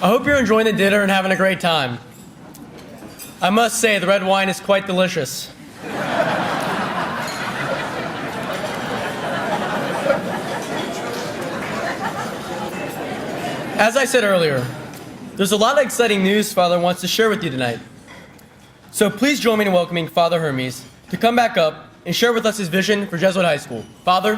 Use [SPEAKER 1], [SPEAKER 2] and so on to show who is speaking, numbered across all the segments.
[SPEAKER 1] I hope you're enjoying the dinner and having a great time. I must say, the red wine is quite delicious. As I said earlier, there's a lot of exciting news Father wants to share with you tonight. So please join me in welcoming Father Hermes to come back up and share with us his vision for Jesuit High School. Father?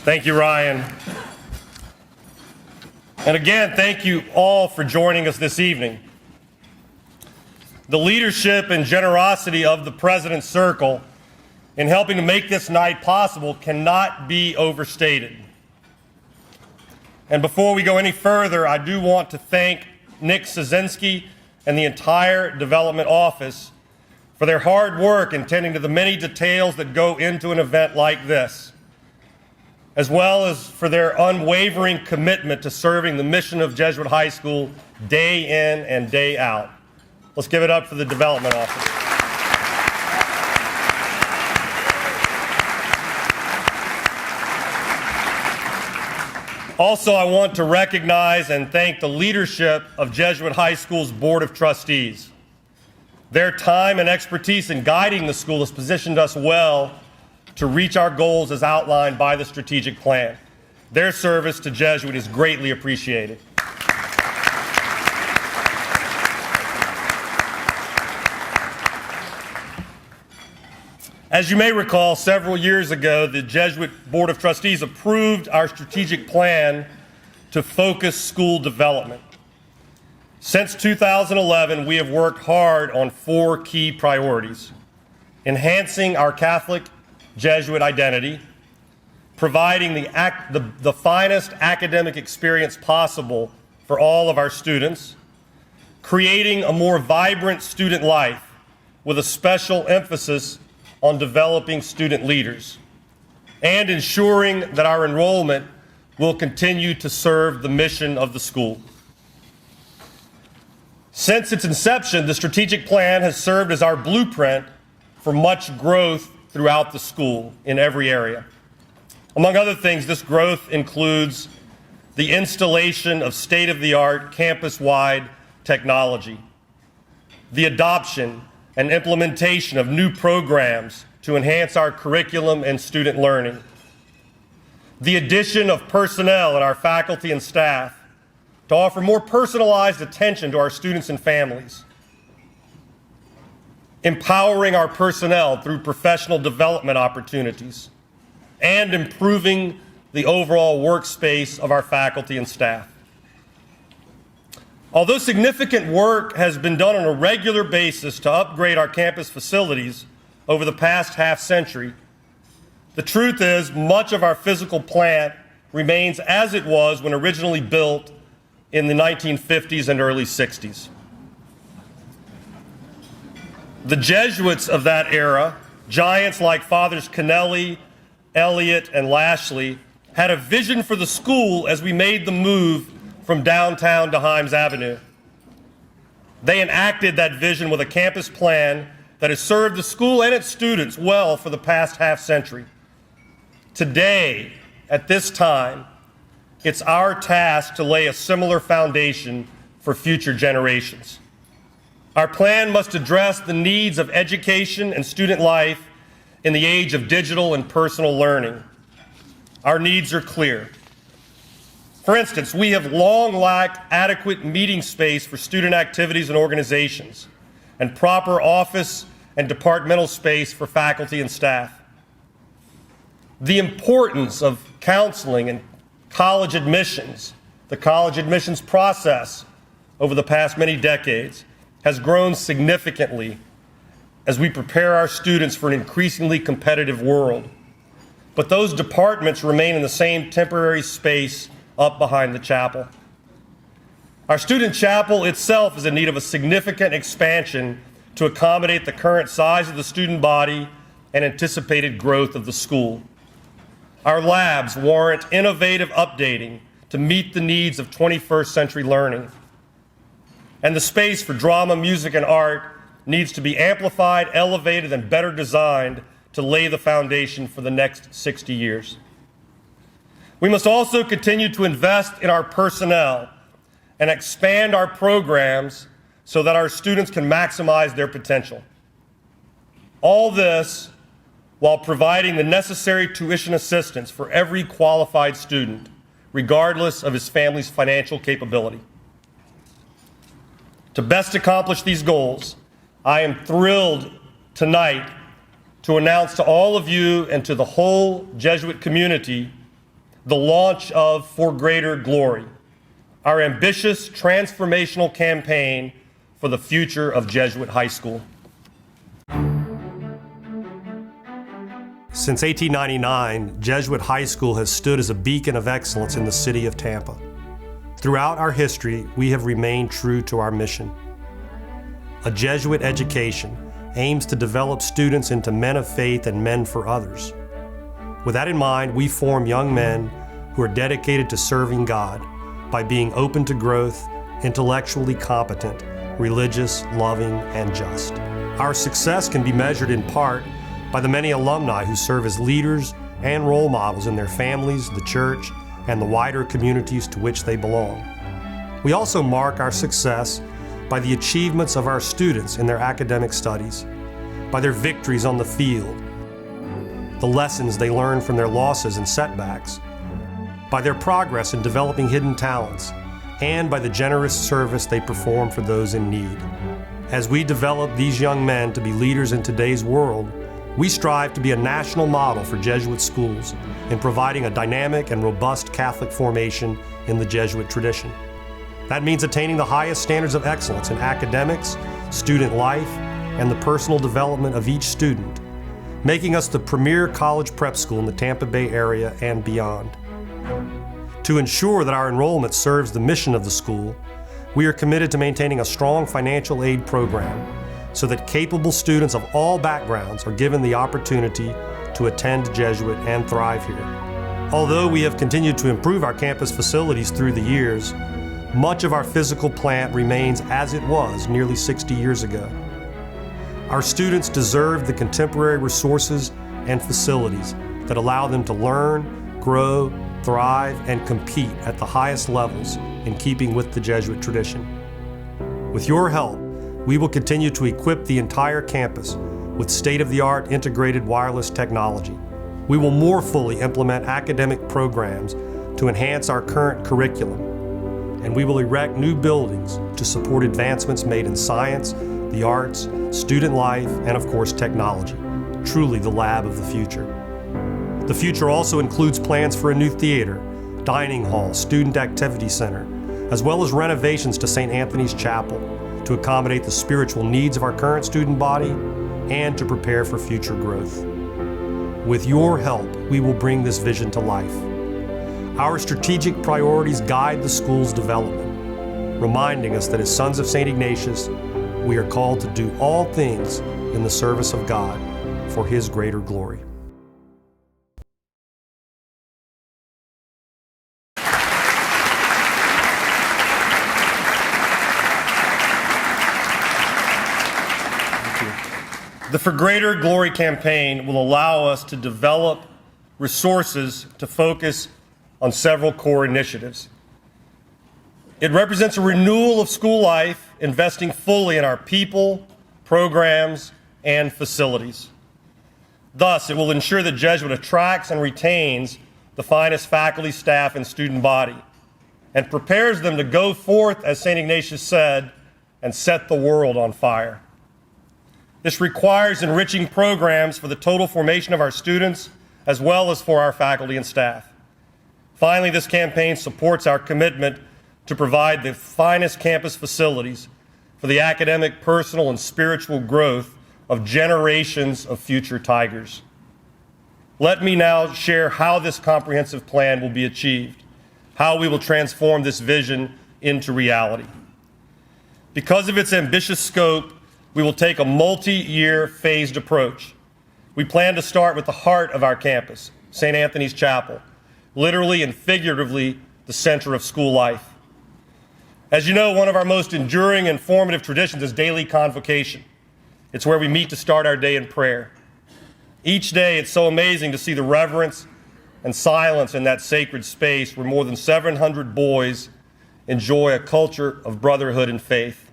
[SPEAKER 2] Thank you, Ryan. And again, thank you all for joining us this evening. The leadership and generosity of the President's Circle in helping to make this night possible cannot be overstated. And before we go any further, I do want to thank Nick Szynski and the entire development office for their hard work in tending to the many details that go into an event like this, as well as for their unwavering commitment to serving the mission of Jesuit High School day in and day out. Let's give it up for the development office. Also, I want to recognize and thank the leadership of Jesuit High School's Board of Trustees. Their time and expertise in guiding the school has positioned us well to reach our goals as outlined by the strategic plan. Their service to Jesuit is greatly appreciated. As you may recall, several years ago, the Jesuit Board of Trustees approved our strategic plan to focus school development. Since 2011, we have worked hard on 4 key priorities: enhancing our Catholic Jesuit identity, providing the finest academic experience possible for all of our students, creating a more vibrant student life with a special emphasis on developing student leaders, and ensuring that our enrollment will continue to serve the mission of the school. Since its inception, the strategic plan has served as our blueprint for much growth throughout the school in every area. Among other things, this growth includes the installation of state-of-the-art campus-wide technology, the adoption and implementation of new programs to enhance our curriculum and student learning, the addition of personnel in our faculty and staff to offer more personalized attention to our students and families, empowering our personnel through professional development opportunities, and improving the overall workspace of our faculty and staff. Although significant work has been done on a regular basis to upgrade our campus facilities over the past half-century, the truth is much of our physical plant remains as it was when originally built in the 1950s and early 60s. The Jesuits of that era, giants like Fathers Kennelly, Elliott, and Lashley, had a vision for the school as we made the move from downtown to Hermes Avenue. They enacted that vision with a campus plan that has served the school and its students well for the past half-century. Today, at this time, it's our task to lay a similar foundation for future generations. Our plan must address the needs of education and student life in the age of digital and personal learning. Our needs are clear. For instance, we have long lacked adequate meeting space for student activities and organizations, and proper office and departmental space for faculty and staff. The importance of counseling and college admissions, the college admissions process over the past many decades, has grown significantly as we prepare our students for an increasingly competitive world. But those departments remain in the same temporary space up behind the chapel. Our student chapel itself is in need of a significant expansion to accommodate the current size of the student body and anticipated growth of the school. Our labs warrant innovative updating to meet the needs of 21st century learning. And the space for drama, music, and art needs to be amplified, elevated, and better designed to lay the foundation for the next 60 years. We must also continue to invest in our personnel and expand our programs so that our students can maximize their potential. All this while providing the necessary tuition assistance for every qualified student, regardless of his family's financial capability. To best accomplish these goals, I am thrilled tonight to announce to all of you and to the whole Jesuit community the launch of For Greater Glory, our ambitious transformational campaign for the future of Jesuit High School. Since 1899, Jesuit High School has stood as a beacon of excellence in the city of Tampa. Throughout our history, we have remained true to our mission. A Jesuit education aims to develop students into men of faith and men for others. With that in mind, we form young men who are dedicated to serving God by being open to growth, intellectually competent, religious, loving, and just. Our success can be measured in part by the many alumni who serve as leaders and role models in their families, the church, and the wider communities to which they belong. We also mark our success by the achievements of our students in their academic studies, by their victories on the field, the lessons they learn from their losses and setbacks, by their progress in developing hidden talents, and by the generous service they perform for those in need. As we develop these young men to be leaders in today's world, we strive to be a national model for Jesuit schools in providing a dynamic and robust Catholic formation in the Jesuit tradition. That means attaining the highest standards of excellence in academics, student life, and the personal development of each student, making us the premier college prep school in the Tampa Bay area and beyond. To ensure that our enrollment serves the mission of the school, we are committed to maintaining a strong financial aid program so that capable students of all backgrounds are given the opportunity to attend Jesuit and thrive here. Although we have continued to improve our campus facilities through the years, much of our physical plant remains as it was nearly 60 years ago. Our students deserve the contemporary resources and facilities that allow them to learn, grow, thrive, and compete at the highest levels in keeping with the Jesuit tradition. With your help, we will continue to equip the entire campus with state-of-the-art integrated wireless technology. We will more fully implement academic programs to enhance our current curriculum, and we will erect new buildings to support advancements made in science, the arts, student life, and of course technology, truly the lab of the future. The future also includes plans for a new theater, dining hall, student activity center, as well as renovations to St. Anthony's Chapel to accommodate the spiritual needs of our current student body and to prepare for future growth. With your help, we will bring this vision to life. Our strategic priorities guide the school's development, reminding us that as sons of St. Ignatius, we are called to do all things in the service of God for His greater glory. The For Greater Glory campaign will allow us to develop resources to focus on several core initiatives. It represents a renewal of school life, investing fully in our people, programs, and facilities. Thus, it will ensure that Jesuit attracts and retains the finest faculty, staff, and student body, and prepares them to go forth, as St. Ignatius said, and set the world on fire. This requires enriching programs for the total formation of our students, as well as for our faculty and staff. Finally, this campaign supports our commitment to provide the finest campus facilities for the academic, personal, and spiritual growth of generations of future Tigers. Let me now share how this comprehensive plan will be achieved, how we will transform this vision into reality. Because of its ambitious scope, we will take a multi-year phased approach. We plan to start with the heart of our campus, St. Anthony's Chapel, literally and figuratively the center of school life. As you know, one of our most enduring and formative traditions is daily convocation. It's where we meet to start our day in prayer. Each day, it's so amazing to see the reverence and silence in that sacred space where more than 700 boys enjoy a culture of brotherhood and faith.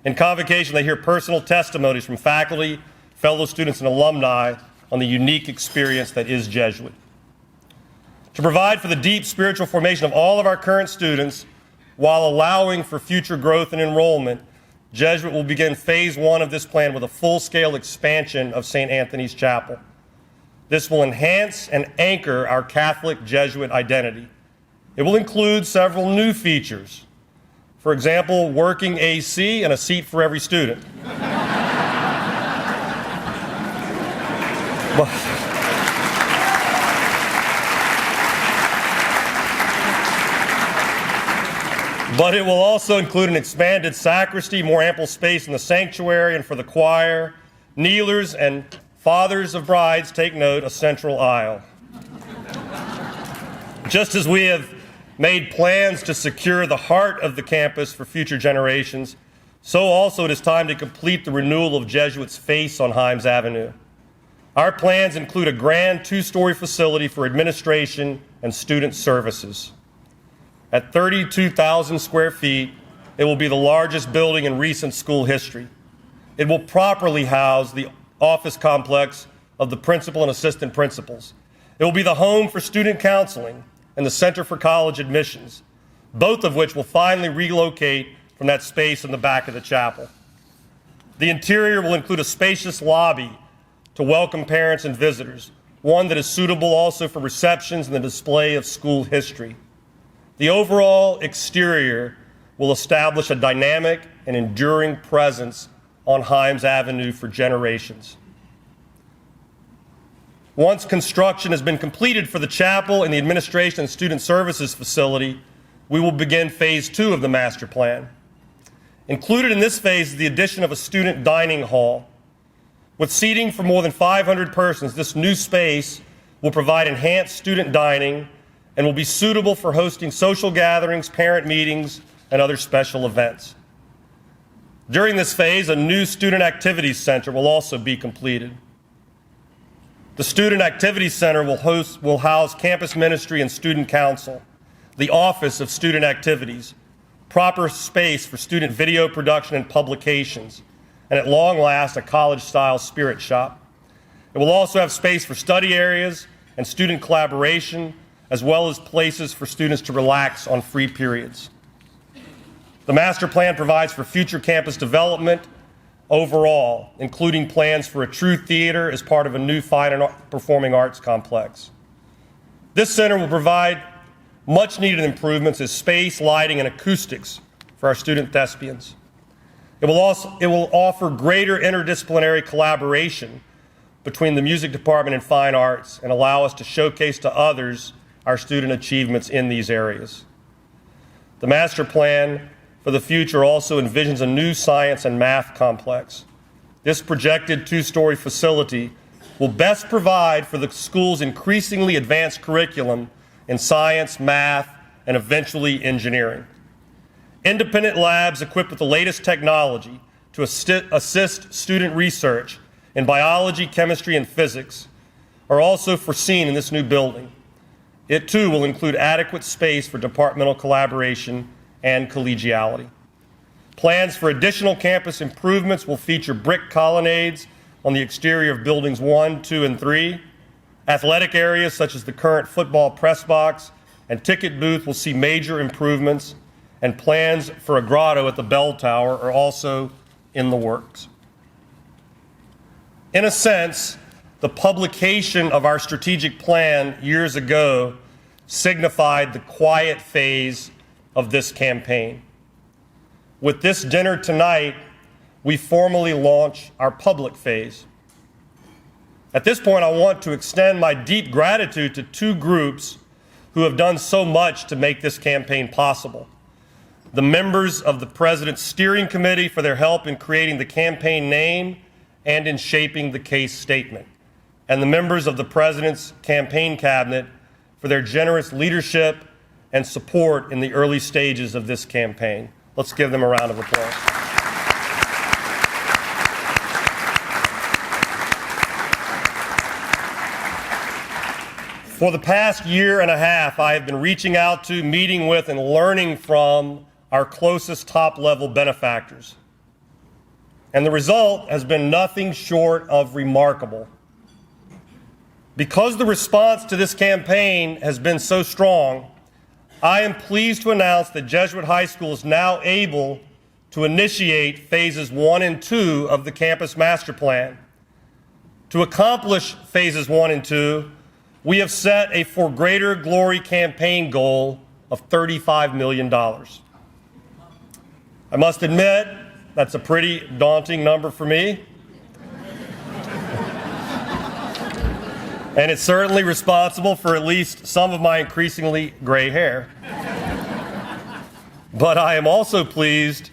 [SPEAKER 2] In convocation, they hear personal testimonies from faculty, fellow students, and alumni on the unique experience that is Jesuit. To provide for the deep spiritual formation of all of our current students while allowing for future growth and enrollment, Jesuit will begin phase 1 of this plan with a full-scale expansion of St. Anthony's Chapel. This will enhance and anchor our Catholic Jesuit identity. It will include several new features. For example, working AC and a seat for every student. But it will also include an expanded sacristy, more ample space in the sanctuary, and for the choir, kneelers, and fathers of brides, take note, a central aisle. Just as we have made plans to secure the heart of the campus for future generations, so also it is time to complete the renewal of Jesuit's face on Hermes Avenue. Our plans include a grand 2-story facility for administration and student services. At 32,000 square feet, it will be the largest building in recent school history. It will properly house the office complex of the principal and assistant principals. It will be the home for student counseling and the Center for College Admissions, both of which will finally relocate from that space in the back of the chapel. The interior will include a spacious lobby to welcome parents and visitors, one that is suitable also for receptions and the display of school history. The overall exterior will establish a dynamic and enduring presence on Hermes Avenue for generations. Once construction has been completed for the chapel and the administration and student services facility, we will begin phase 2 of the master plan. Included in this phase is the addition of a student dining hall. With seating for more than 500 persons, this new space will provide enhanced student dining and will be suitable for hosting social gatherings, parent meetings, and other special events. During this phase, a new Student Activities Center will also be completed. The Student Activities Center will house campus ministry and student council, the Office of Student Activities, proper space for student video production and publications, and at long last, a college-style spirit shop. It will also have space for study areas and student collaboration, as well as places for students to relax on free periods. The master plan provides for future campus development overall, including plans for a true theater as part of a new fine and performing arts complex. This center will provide much needed improvements as space, lighting, and acoustics for our student thespians. It will offer greater interdisciplinary collaboration between the music department and fine arts and allow us to showcase to others our student achievements in these areas. The master plan for the future also envisions a new science and math complex. This projected 2-story facility will best provide for the school's increasingly advanced curriculum in science, math, and eventually engineering. Independent labs equipped with the latest technology to assist student research in biology, chemistry, and physics are also foreseen in this new building. It too will include adequate space for departmental collaboration and collegiality. Plans for additional campus improvements will feature brick colonnades on the exterior of buildings 1, 2, and 3. Athletic areas such as the current football press box and ticket booth will see major improvements, and plans for a grotto at the bell tower are also in the works. In a sense, the publication of our strategic plan years ago signified the quiet phase of this campaign. With this dinner tonight, we formally launch our public phase. At this point, I want to extend my deep gratitude to 2 groups who have done so much to make this campaign possible. The members of the President's Steering Committee for their help in creating the campaign name and in shaping the case statement, and the members of the President's Campaign Cabinet for their generous leadership and support in the early stages of this campaign. Let's give them a round of applause. For the past year and a half, I have been reaching out to, meeting with, and learning from our closest top-level benefactors. And the result has been nothing short of remarkable. Because the response to this campaign has been so strong, I am pleased to announce that Jesuit High School is now able to initiate phases 1 and 2 of the campus master plan. To accomplish phases 1 and 2, we have set a For Greater Glory campaign goal of $35 million. I must admit, that's a pretty daunting number for me. And it's certainly responsible for at least some of my increasingly gray hair. But I am also pleased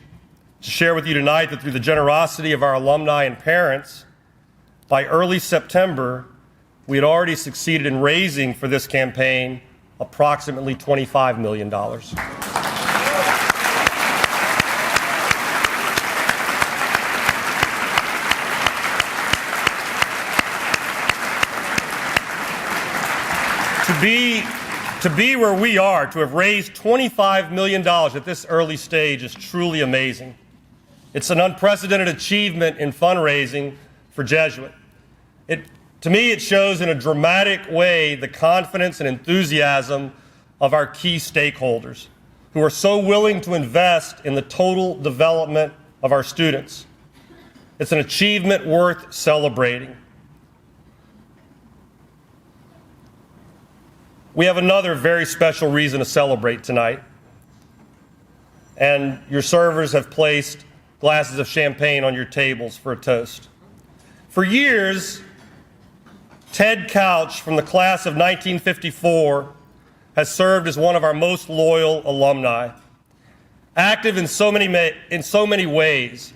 [SPEAKER 2] to share with you tonight that through the generosity of our alumni and parents, by early September, we had already succeeded in raising for this campaign approximately $25 million. To be where we are, to have raised $25 million at this early stage is truly amazing. It's an unprecedented achievement in fundraising for Jesuit. To me, it shows in a dramatic way the confidence and enthusiasm of our key stakeholders who are so willing to invest in the total development of our students. It's an achievement worth celebrating. We have another very special reason to celebrate tonight. And your servers have placed glasses of champagne on your tables for a toast. For years, Ted Couch from the class of 1954 has served as one of our most loyal alumni. Active in so many ways,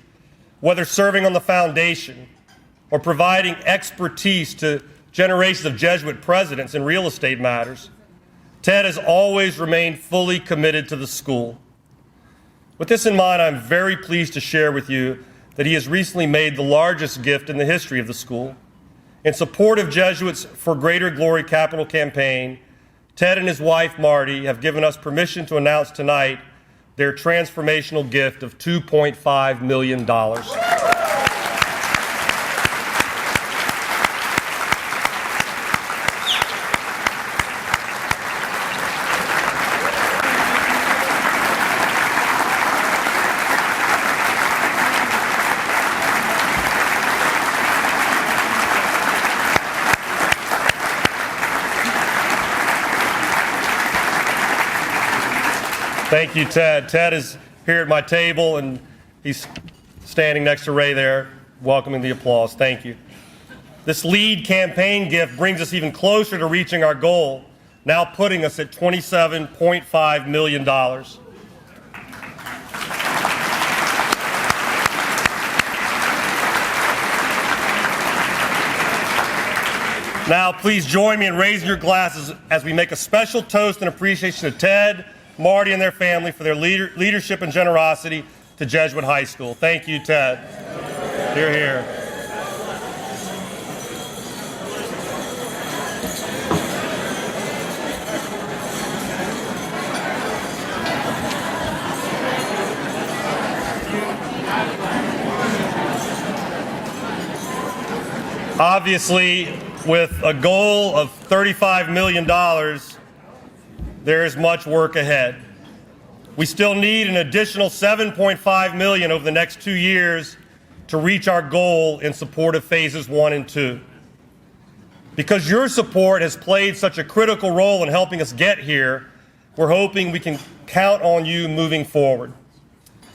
[SPEAKER 2] whether serving on the foundation or providing expertise to generations of Jesuit presidents in real estate matters, Ted has always remained fully committed to the school. With this in mind, I'm very pleased to share with you that he has recently made the largest gift in the history of the school. In support of Jesuit's For Greater Glory capital campaign, Ted and his wife, Marty, have given us permission to announce tonight their transformational gift of $2.5 million. Thank you, Ted. Ted is here at my table, and he's standing next to Ray there, welcoming the applause. Thank you. This lead campaign gift brings us even closer to reaching our goal, now putting us at $27.5 million. Now, please join me in raising your glasses as we make a special toast in appreciation to Ted, Marty, and their family for their leadership and generosity to Jesuit High School. Thank you, Ted. Hear, hear. Obviously, with a goal of $35 million, there is much work ahead. We still need an additional $7.5 million over the next 2 years to reach our goal in support of phases 1 and 2. Because your support has played such a critical role in helping us get here, we're hoping we can count on you moving forward.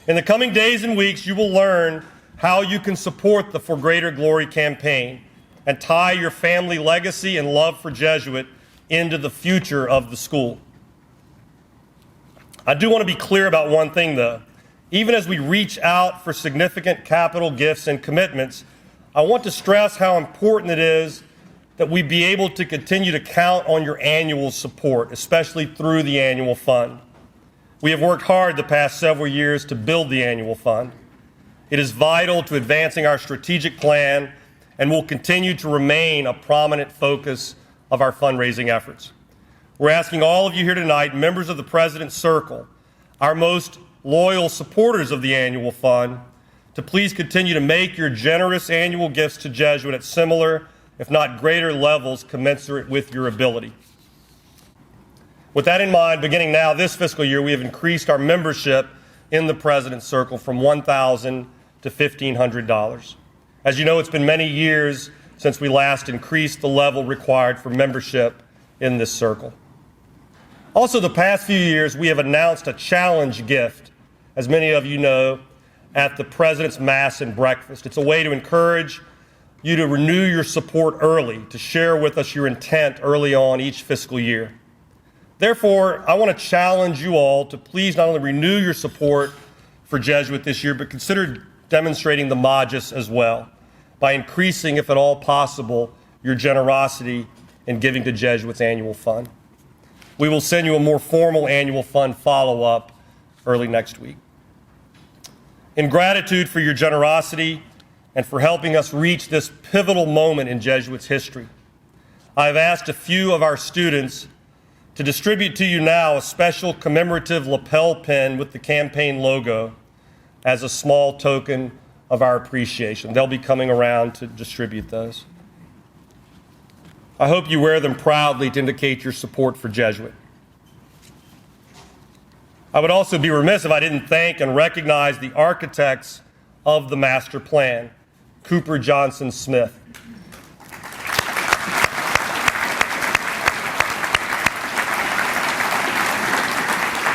[SPEAKER 2] In the coming days and weeks, you will learn how you can support the For Greater Glory campaign and tie your family legacy and love for Jesuit into the future of the school. I do want to be clear about one thing, though. Even as we reach out for significant capital gifts and commitments, I want to stress how important it is that we be able to continue to count on your annual support, especially through the annual fund. We have worked hard the past several years to build the annual fund. It is vital to advancing our strategic plan and will continue to remain a prominent focus of our fundraising efforts. We're asking all of you here tonight, members of the President's Circle, our most loyal supporters of the annual fund, to please continue to make your generous annual gifts to Jesuit at similar, if not greater levels commensurate with your ability. With that in mind, beginning now this fiscal year, we have increased our membership in the President's Circle from $1,000 to $1,500. As you know, it's been many years since we last increased the level required for membership in this circle. Also, the past few years, we have announced a challenge gift, as many of you know, at the President's Mass and Breakfast. It's a way to encourage you to renew your support early, to share with us your intent early on each fiscal year. Therefore, I want to challenge you all to please not only renew your support for Jesuit this year, but consider demonstrating the Magis as well by increasing, if at all possible, your generosity in giving to Jesuit's annual fund. We will send you a more formal annual fund follow-up early next week. In gratitude for your generosity and for helping us reach this pivotal moment in Jesuit's history, I have asked a few of our students to distribute to you now a special commemorative lapel pin with the campaign logo as a small token of our appreciation. They'll be coming around to distribute those. I hope you wear them proudly to indicate your support for Jesuit. I would also be remiss if I didn't thank and recognize the architects of the master plan, Cooper Johnson Smith.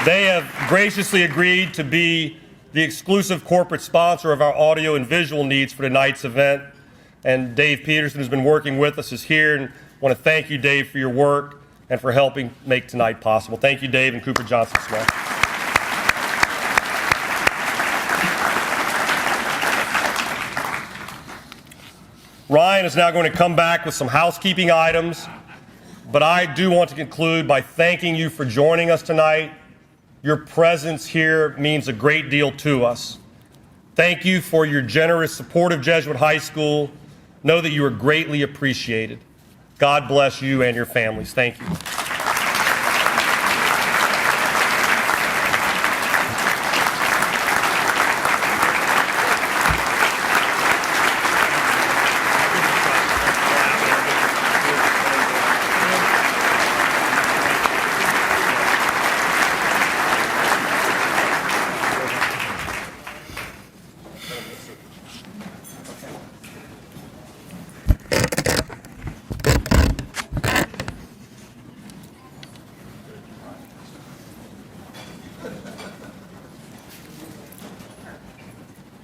[SPEAKER 2] They have graciously agreed to be the exclusive corporate sponsor of our audio and visual needs for tonight's event. And Dave Peterson, who's been working with us, is here. And I want to thank you, Dave, for your work and for helping make tonight possible. Thank you, Dave and Cooper Johnson Smith. Ryan is now going to come back with some housekeeping items, but I do want to conclude by thanking you for joining us tonight. Your presence here means a great deal to us. Thank you for your generous support of Jesuit High School. Know that you are greatly appreciated. God bless you and your families. Thank you.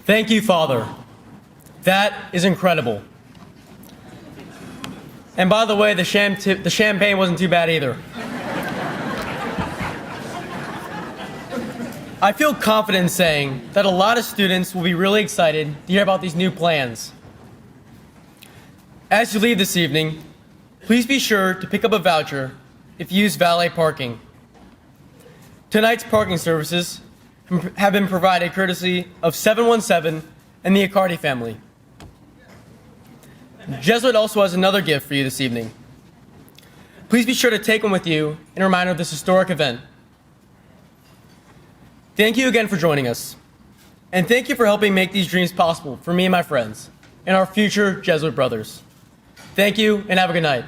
[SPEAKER 1] Thank you, Father. That is incredible. And by the way, the champagne wasn't too bad either. I feel confident in saying that a lot of students will be really excited to hear about these new plans. As you leave this evening, please be sure to pick up a voucher if you use valet parking. Tonight's parking services have been provided courtesy of 717 and the Accardi family. Jesuit also has another gift for you this evening. Please be sure to take one with you in reminder of this historic event. Thank you again for joining us. And thank you for helping make these dreams possible for me and my friends and our future Jesuit brothers. Thank you and have a good night.